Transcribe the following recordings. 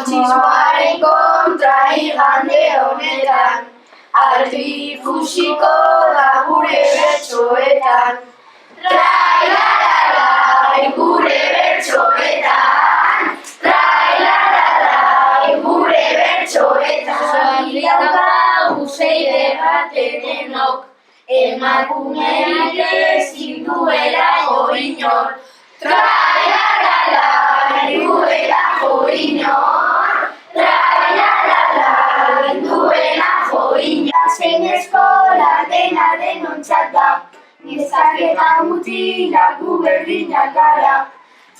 Matxismoaren kontra igande honetan, argi ikusiko da gure bertsoetan. Trailalalai gure bertsoetan, trailalalai gure bertsoetan. Zari daukagu zeide baten denok, emakumeak ezin duelako inor. Trailalalai duelako inor, trailalalai duelako inor. Zein eskola dena denontzat da, neskak eta mutilak gu berdinak gara.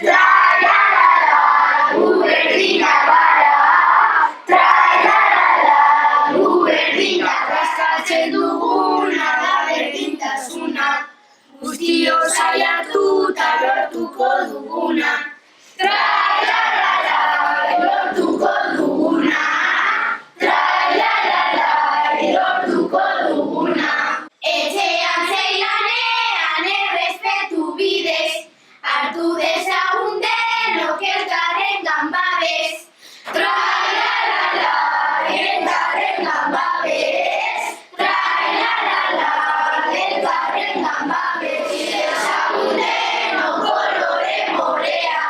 Trailalalai gu berdinak gara, trailalalai gu berdinak gara. Eskatzen duguna da berdintasuna, guztio saiatuta lortuko duguna. Trailalalai lortuko duguna, trailalalai lortuko duguna. Etxean zein lanean errespetu bidez, hartu dezagun denok elkarrengan babes. Trailalalai elkarrengan babes, trailalalai elkarrengan babes. Dezagun denok kolore morea,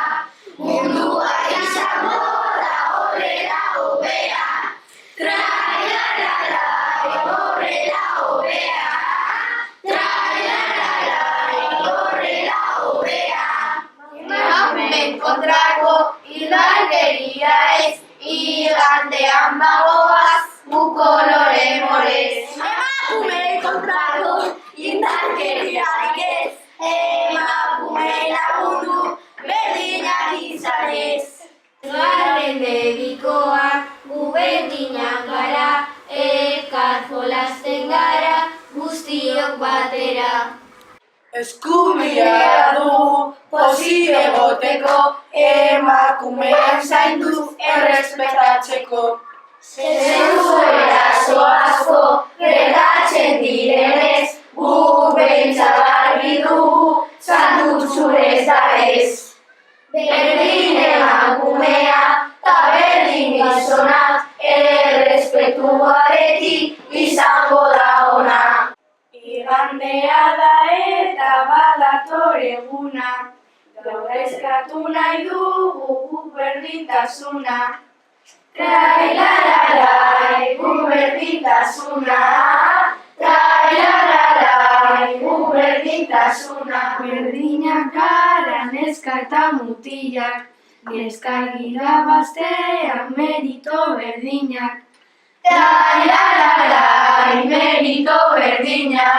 mundua izango da horrela hobea. Trailalalai horrela hobea, trailalalai horrela hobea. Emakumeen kontrako indarkeria ez, igandean bagoaz gu kolore morez. Emakumeen kontrako indarkeriarik ez, emakumeen lagundu berdinak izanez. Garen dedikoak gu berdinak gara, elkar jolasten gara guztiok batera. Eskubidea dugu pozik egoteko, emakumeak zaindu errespetatzeko. Zentzurazo asko gertatzen direnez, gu behintzat garbi dugu zantutxurez da ez. Berdin emakumea ta berdin gizona, errespetuarekin izango da ona. Igandea da eta badator eguna, gaur eskatu nahi dugu guk berdintasuna. Trailalalai gu berdintasuna, trailalalai gu berdintasuna. Berdinak gara neska eta mutilak, neskak irabaztean merito berdinak. Trailalalai merito berdina,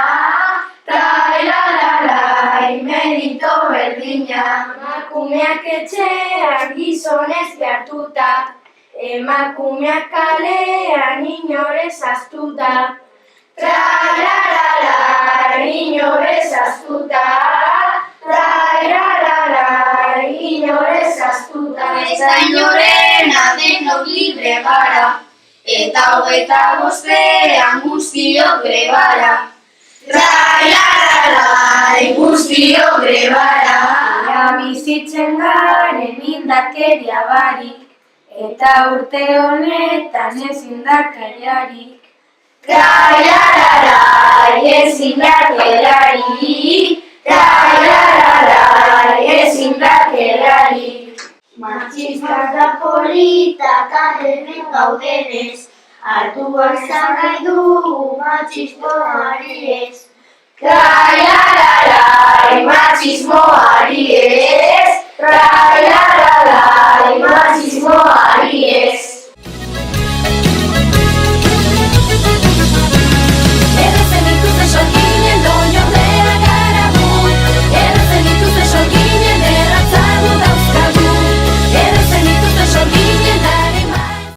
trailalalai merito berdina. Emakumeak etxean gizonez behartuta, emakumeak kalean inorez ahaztuta. Trailalalai inorez ahaztuta, trailalalai inorez ahaztuta. Ez da inorena denok libre gara, eta 25ean guztiok grebara. Trailalalai guztiok grebara. Ia bizitzen garen indarkeria barik, eta urte honetan ez indarkeriarik. Trailalalai ez indarkeriarik, trailalalai ez indarkeriarik. Matxistak da politak hemen gaudenez, hartuak izan nahi dugu matxismoari ez. Trailalalai matxismoari ez, trailalalai matxismoari ez.